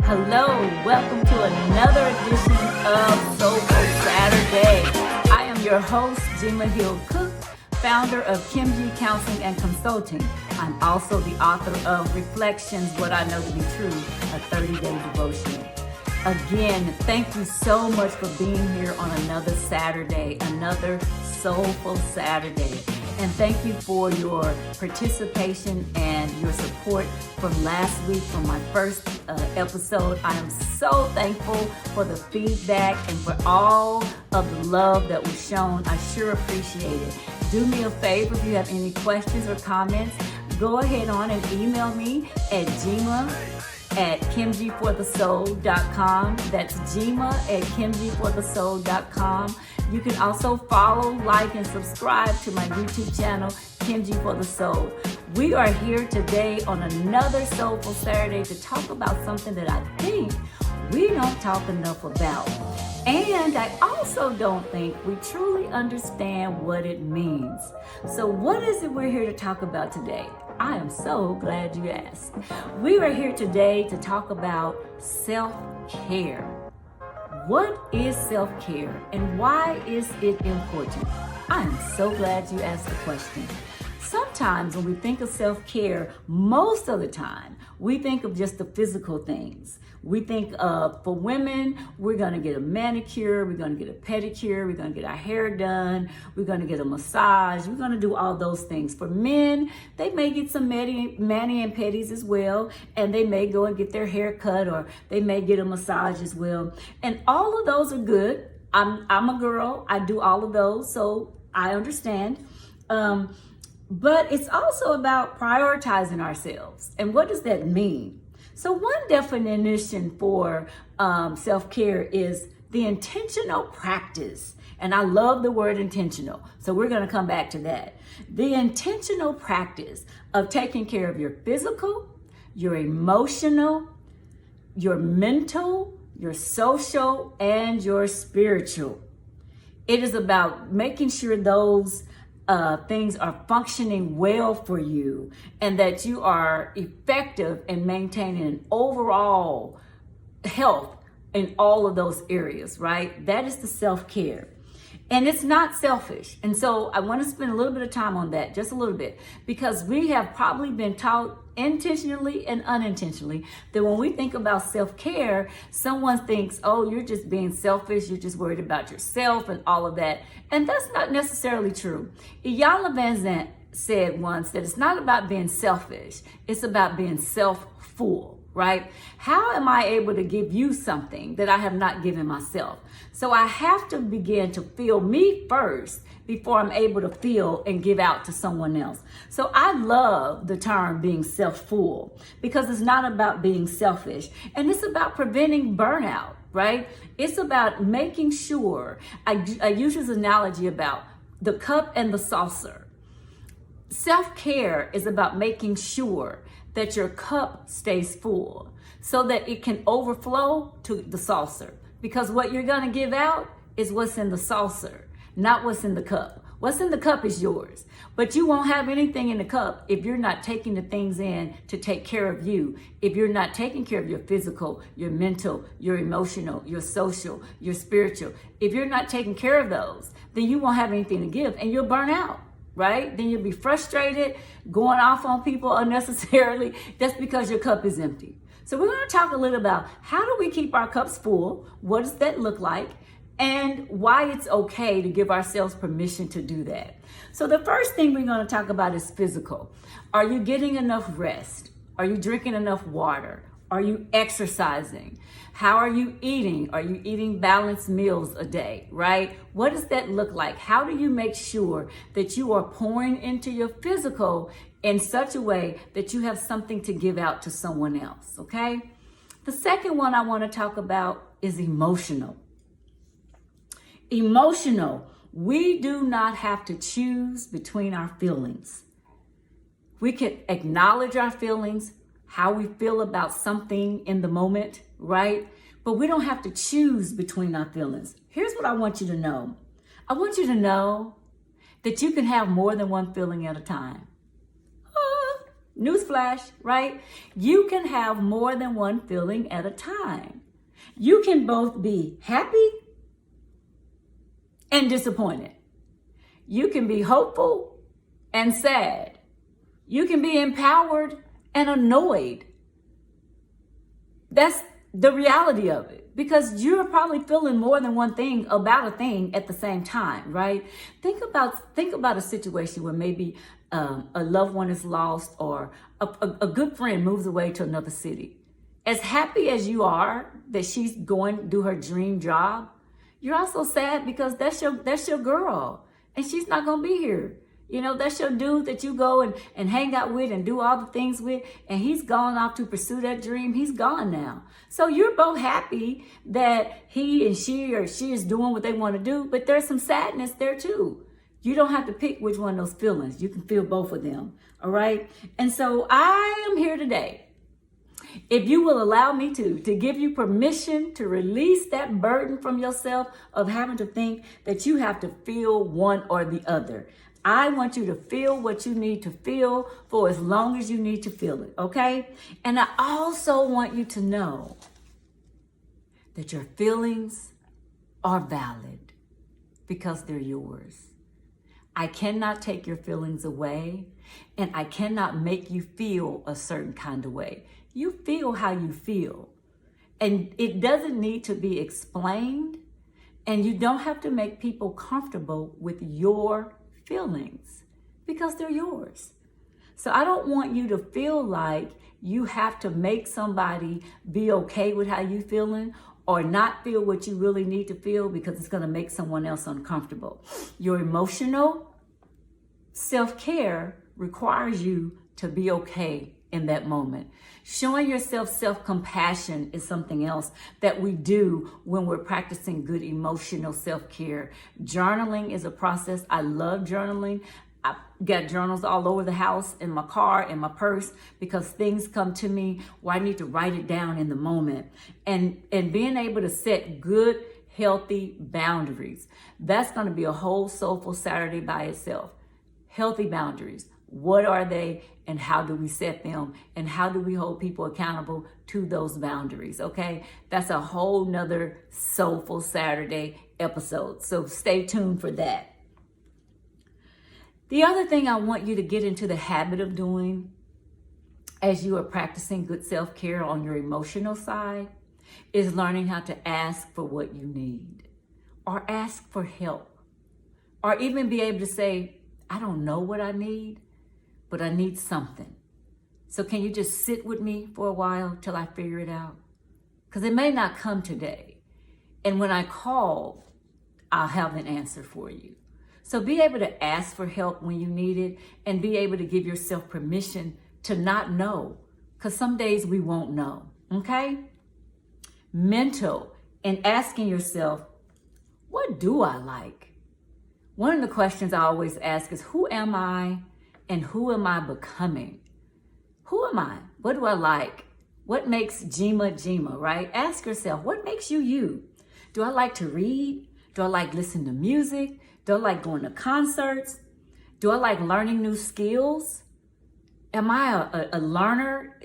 Hello, welcome to another edition of Soulful Saturday. I am your host, KimJe Cook, founder of KimJe Counseling and Consulting. I'm also the author of Reflections, What I Know to Be True, a 30-day devotional. Again, thank you so much for being here on another Saturday, another Soulful Saturday. And thank you for your participation and your support from last week, from my first episode. I am so thankful for the feedback and for all of the love that was shown. I sure appreciate it. Do me a favor, if you have any questions or comments, go ahead on and email me at gima@kimjeforthesoul.com. That's gima@kimjeforthesoul.com. You can also follow, like, and subscribe to my YouTube channel, KimJe for the Soul. We are here today on another Soulful Saturday to talk about something that I think we don't talk enough about. And I also don't think we truly understand what it means. So what is it we're here to talk about today? I am so glad you asked. We are here today to talk about self-care. What is self-care and why is it important? I am so glad you asked the question. Sometimes when we think of self-care, most of the time, we think of just the physical things. We think of, for women, we're gonna get a manicure, we're gonna get a pedicure, we're gonna get our hair done, we're gonna get a massage, we're gonna do all those things. For men, they may get some mani and pedis as well, and they may go and get their hair cut, or they may get a massage as well. And all of those are good. I'm a girl, I do all of those, so I understand. But it's also about prioritizing ourselves. And what does that mean? So one definition for self-care is the intentional practice. And I love the word intentional. So we're going to come back to that. The intentional practice of taking care of your physical, your emotional, your mental, your social, and your spiritual. It is about making sure those things are functioning well for you and that you are effective in maintaining an overall health in all of those areas, right? That is the self-care. And it's not selfish. And so I want to spend a little bit of time on that, just a little bit, because we have probably been taught intentionally and unintentionally that when we think about self-care, someone thinks, oh, you're just being selfish, you're just worried about yourself and all of that. And that's not necessarily true. Iyanla Vanzant said once that it's not about being selfish, it's about being self-full, right? How am I able to give you something that I have not given myself? So I have to begin to feel me first before I'm able to feel and give out to someone else. So I love the term being self-full because it's not about being selfish, and it's about preventing burnout, right? It's about making sure, I use this analogy about the cup and the saucer. Self-care is about making sure that your cup stays full so that it can overflow to the saucer. Because what you're gonna give out is what's in the saucer, not what's in the cup. What's in the cup is yours, but you won't have anything in the cup if you're not taking the things in to take care of you. If you're not taking care of your physical, your mental, your emotional, your social, your spiritual. If you're not taking care of those, then you won't have anything to give and you'll burn out. Right? Then you'll be frustrated, going off on people unnecessarily. That's because your cup is empty. So we're going to talk a little about how do we keep our cups full? What does that look like? And why it's okay to give ourselves permission to do that. So the first thing we're going to talk about is physical. Are you getting enough rest? Are you drinking enough water? Are you exercising? How are you eating? Are you eating balanced meals a day, right? What does that look like? How do you make sure that you are pouring into your physical in such a way that you have something to give out to someone else, okay? The second one I want to talk about is emotional. Emotional. We do not have to choose between our feelings. We can acknowledge our feelings, how we feel about something in the moment, right? But we don't have to choose between our feelings. Here's what I want you to know. I want you to know that you can have more than one feeling at a time. Newsflash, right? You can have more than one feeling at a time. You can both be happy and disappointed. You can be hopeful and sad. You can be empowered and annoyed. That's the reality of it, because you're probably feeling more than one thing about a thing at the same time, right? Think about a situation where maybe a loved one is lost, or a good friend moves away to another city. As happy as you are that she's going to do her dream job, you're also sad because that's your girl, and she's not going to be here. You know, that's your dude that you go and hang out with and do all the things with, and he's gone off to pursue that dream. He's gone now. So you're both happy that he and she, or she, is doing what they want to do, but there's some sadness there too. You don't have to pick which one of those feelings. You can feel both of them, all right? And so I am here today, if you will allow me to give you permission to release that burden from yourself of having to think that you have to feel one or the other. I want you to feel what you need to feel for as long as you need to feel it, okay? And I also want you to know that your feelings are valid because they're yours. I cannot take your feelings away, and I cannot make you feel a certain kind of way. You feel how you feel, and it doesn't need to be explained, and you don't have to make people comfortable with your feelings because they're yours. So I don't want you to feel like you have to make somebody be okay with how you feeling, or not feel what you really need to feel because it's going to make someone else uncomfortable. Your emotional self-care requires you to be okay in that moment. Showing yourself self-compassion is something else that we do when we're practicing good emotional self-care. Journaling is a process. I love journaling. I've got journals all over the house, in my car, in my purse, because things come to me where I need to write it down in the moment. And being able to set good, healthy boundaries. That's going to be a whole Soulful Saturday by itself. Healthy boundaries. What are they, and how do we set them, and how do we hold people accountable to those boundaries, okay? That's a whole nother Soulful Saturday episode, so stay tuned for that. The other thing I want you to get into the habit of doing as you are practicing good self-care on your emotional side is learning how to ask for what you need, or ask for help, or even be able to say, I don't know what I need, but I need something. So can you just sit with me for a while till I figure it out? Because it may not come today. And when I call, I'll have an answer for you. So be able to ask for help when you need it, and be able to give yourself permission to not know. Because some days we won't know, okay? Mental, and asking yourself, what do I like? One of the questions I always ask is, who am I? And who am I becoming? Who am I? What do I like? What makes Jima, right? Ask yourself, what makes you you? Do I like to read? Do I like listening to music? Do I like going to concerts? Do I like learning new skills? Am I a learner?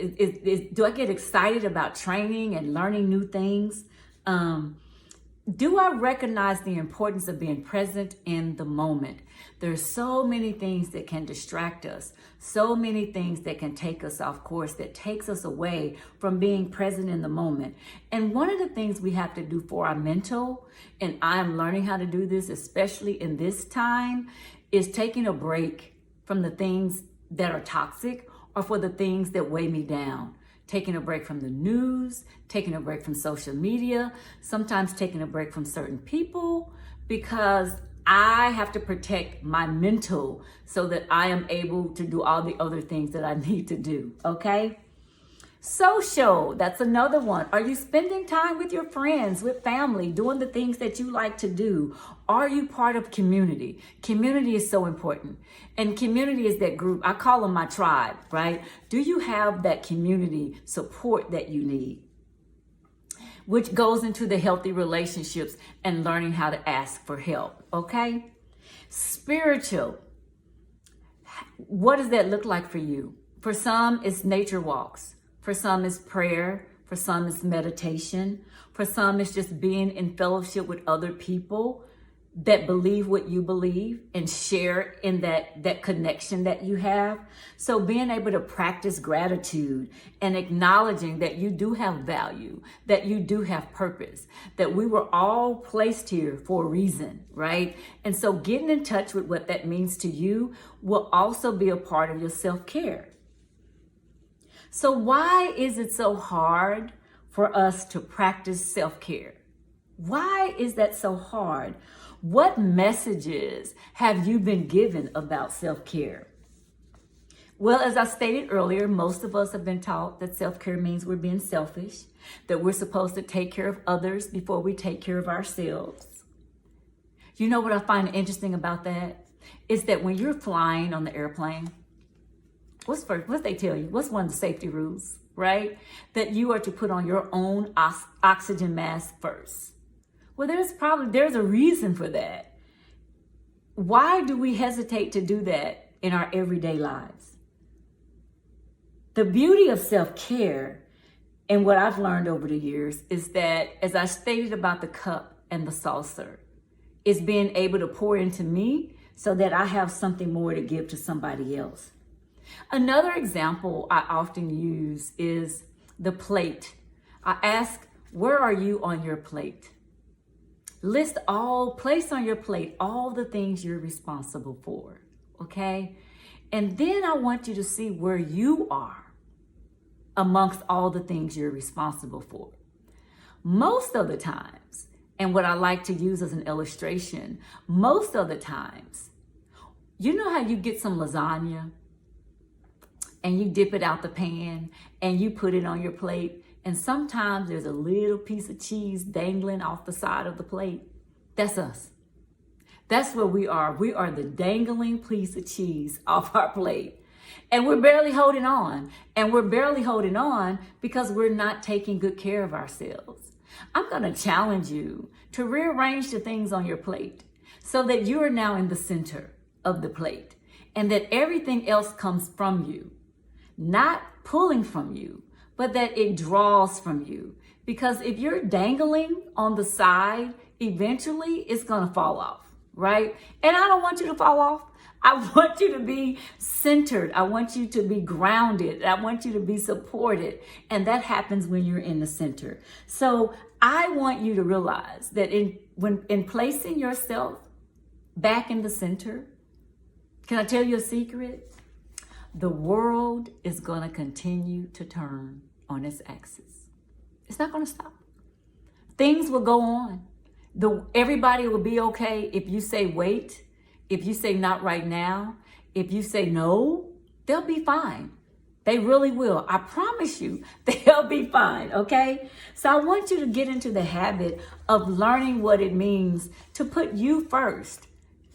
Do I get excited about training and learning new things? Do I recognize the importance of being present in the moment? There's so many things that can distract us, so many things that can take us off course, that takes us away from being present in the moment. And one of the things we have to do for our mental, and I'm learning how to do this, especially in this time, is taking a break from the things that are toxic, or for the things that weigh me down. Taking a break from the news, taking a break from social media, sometimes taking a break from certain people, because I have to protect my mental so that I am able to do all the other things that I need to do, okay? Social, that's another one. Are you spending time with your friends, with family, doing the things that you like to do? Are you part of community? Community is so important. And community is that group, I call them my tribe, right? Do you have that community support that you need? Which goes into the healthy relationships and learning how to ask for help, okay? Spiritual, what does that look like for you? For some, it's nature walks. For some, it's prayer. For some, it's meditation. For some, it's just being in fellowship with other people that believe what you believe and share in that connection that you have. So being able to practice gratitude and acknowledging that you do have value, that you do have purpose, that we were all placed here for a reason, right? And so getting in touch with what that means to you will also be a part of your self-care. So why is it so hard for us to practice self-care? Why is that so hard? What messages have you been given about self-care? Well, as I stated earlier, most of us have been taught that self-care means we're being selfish, that we're supposed to take care of others before we take care of ourselves. You know what I find interesting about that? Is that when you're flying on the airplane, what's they tell you? What's one of the safety rules, right? That you are to put on your own oxygen mask first. Well, there's a reason for that. Why do we hesitate to do that in our everyday lives? The beauty of self-care and what I've learned over the years is that, as I stated about the cup and the saucer, is being able to pour into me so that I have something more to give to somebody else. Another example I often use is the plate. I ask, where are you on your plate? Place on your plate all the things you're responsible for, okay? And then I want you to see where you are amongst all the things you're responsible for. Most of the times, and what I like to use as an illustration, most of the times, you know how you get some lasagna and you dip it out the pan and you put it on your plate, and sometimes there's a little piece of cheese dangling off the side of the plate. That's us. That's where we are. We are the dangling piece of cheese off our plate. And we're barely holding on. And we're barely holding on because we're not taking good care of ourselves. I'm going to challenge you to rearrange the things on your plate so that you are now in the center of the plate and that everything else comes from you, not pulling from you, but that it draws from you. Because if you're dangling on the side, eventually it's gonna fall off, right? And I don't want you to fall off. I want you to be centered. I want you to be grounded. I want you to be supported. And that happens when you're in the center. So I want you to realize that in placing yourself back in the center, can I tell you a secret? The world is gonna continue to turn on its axis. It's not going to stop. Things will go on. Everybody will be okay if you say wait, if you say not right now, if you say no, they'll be fine. They really will. I promise you, they'll be fine, okay? So I want you to get into the habit of learning what it means to put you first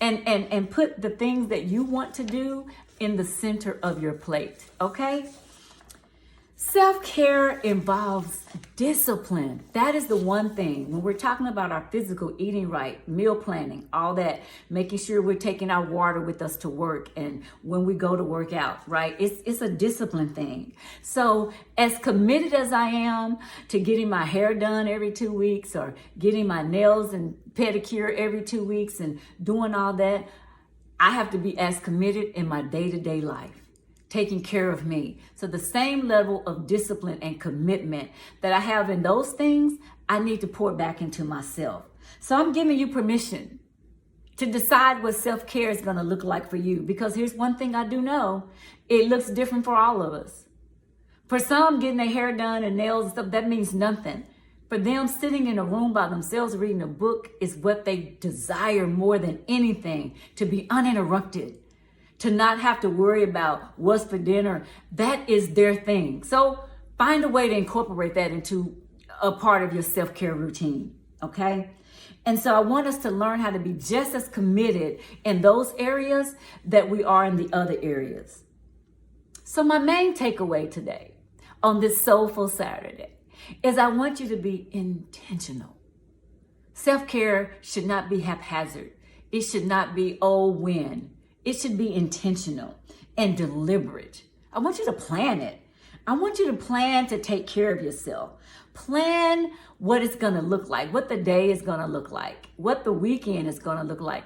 and put the things that you want to do in the center of your plate, okay? Self-care involves discipline. That is the one thing. When we're talking about our physical, eating right, meal planning, all that, making sure we're taking our water with us to work and when we go to work out, right? It's a discipline thing. So as committed as I am to getting my hair done every 2 weeks or getting my nails and pedicure every 2 weeks and doing all that, I have to be as committed in my day-to-day life, taking care of me. So the same level of discipline and commitment that I have in those things, I need to pour back into myself. So I'm giving you permission to decide what self-care is going to look like for you. Because here's one thing I do know, it looks different for all of us. For some, getting their hair done and nails and stuff, that means nothing. For them, sitting in a room by themselves reading a book is what they desire more than anything, to be uninterrupted, to not have to worry about what's for dinner. That is their thing. So find a way to incorporate that into a part of your self-care routine, okay? And so I want us to learn how to be just as committed in those areas that we are in the other areas. So my main takeaway today on this Soulful Saturday is I want you to be intentional. Self-care should not be haphazard. It should not be, oh, when. It should be intentional and deliberate. I want you to plan it. I want you to plan to take care of yourself. Plan what it's going to look like, what the day is going to look like, what the weekend is going to look like,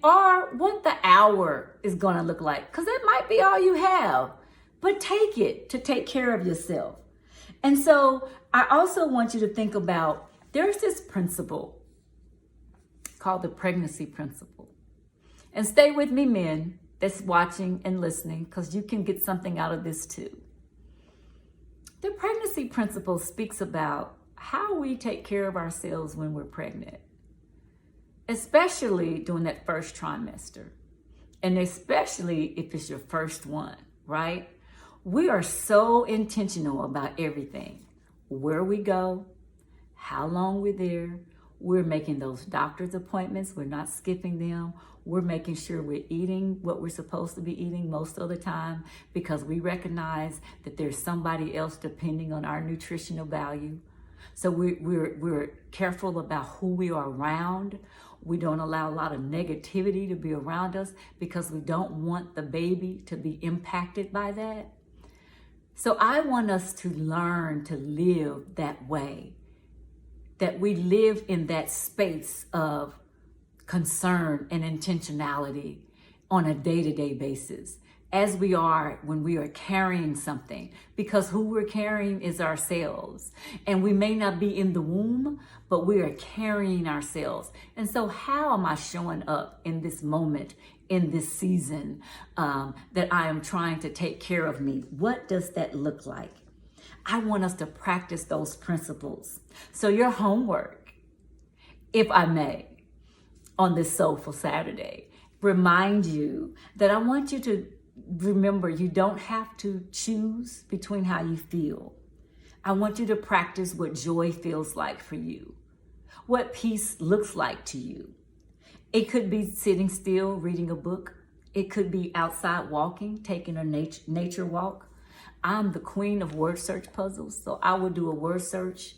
or what the hour is going to look like, because it might be all you have, but take it to take care of yourself. And so I also want you to think about, there's this principle called the pregnancy principle. And stay with me, men that's watching and listening, because you can get something out of this too. The pregnancy principle speaks about how we take care of ourselves when we're pregnant, especially during that first trimester, and especially if it's your first one, right? We are so intentional about everything. Where we go, how long we're there. We're making those doctor's appointments. We're not skipping them. We're making sure we're eating what we're supposed to be eating most of the time, because we recognize that there's somebody else depending on our nutritional value. So we're careful about who we are around. We don't allow a lot of negativity to be around us, because we don't want the baby to be impacted by that. So I want us to learn to live that way, that we live in that space of concern and intentionality on a day-to-day basis, as we are when we are carrying something, because who we're carrying is ourselves. And we may not be in the womb, but we are carrying ourselves. And so how am I showing up in this moment, in this season, that I am trying to take care of me? What does that look like? I want us to practice those principles. So your homework, if I may, on this Soulful Saturday, remind you that I want you to remember you don't have to choose between how you feel. I want you to practice what joy feels like for you, what peace looks like to you. It could be sitting still, reading a book. It could be outside walking, taking a nature walk. I'm the queen of word search puzzles, so I would do a word search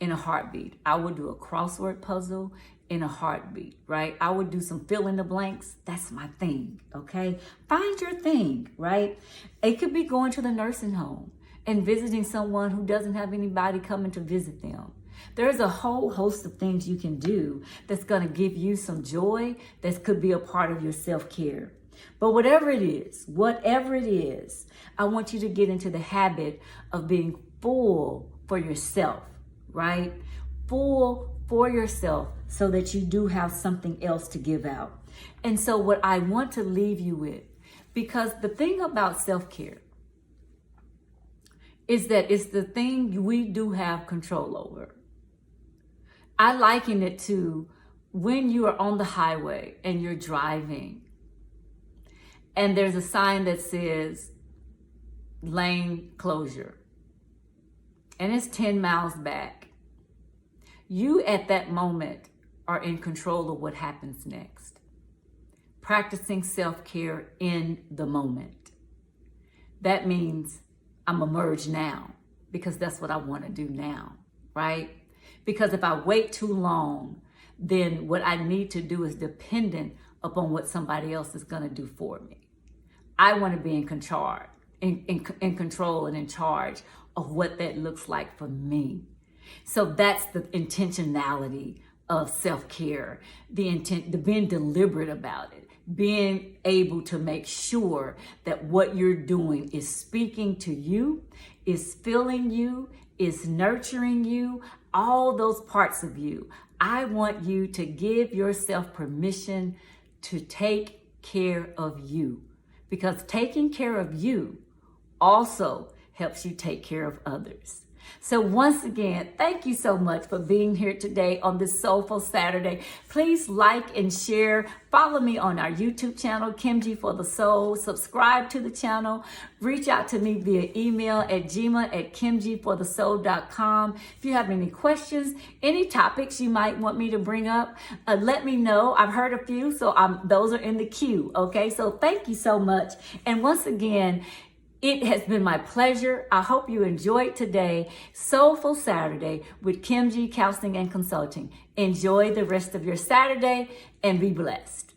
in a heartbeat. I would do a crossword puzzle in a heartbeat, right? I would do some fill in the blanks. That's my thing, okay? Find your thing, right? It could be going to the nursing home and visiting someone who doesn't have anybody coming to visit them. There's a whole host of things you can do that's gonna give you some joy, that could be a part of your self-care. But whatever it is, I want you to get into the habit of being full for yourself, right? Full for yourself, so that you do have something else to give out. And so what I want to leave you with, because the thing about self-care is that it's the thing we do have control over. I liken it to when you are on the highway and you're driving, and there's a sign that says lane closure, and it's 10 miles back. You at that moment are in control of what happens next. Practicing self-care in the moment. That means I'm emerged now, because that's what I want to do now, right? Because if I wait too long, then what I need to do is dependent upon what somebody else is going to do for me. I want to be in control and in charge of what that looks like for me. So that's the intentionality of self-care, the being deliberate about it, being able to make sure that what you're doing is speaking to you, is filling you, is nurturing you, all those parts of you. I want you to give yourself permission to take care of you, because taking care of you also helps you take care of others. So once again, thank you so much for being here today on this Soulful Saturday. Please like and share. Follow me on our YouTube channel, KimJe for the Soul. Subscribe to the channel. Reach out to me via email at gima@kimjeforthesoul.com. If you have any questions, any topics you might want me to bring up, let me know. I've heard a few, so those are in the queue, okay? So thank you so much. And once again, it has been my pleasure. I hope you enjoyed today, Soulful Saturday with KimJe Counseling and Consulting. Enjoy the rest of your Saturday and be blessed.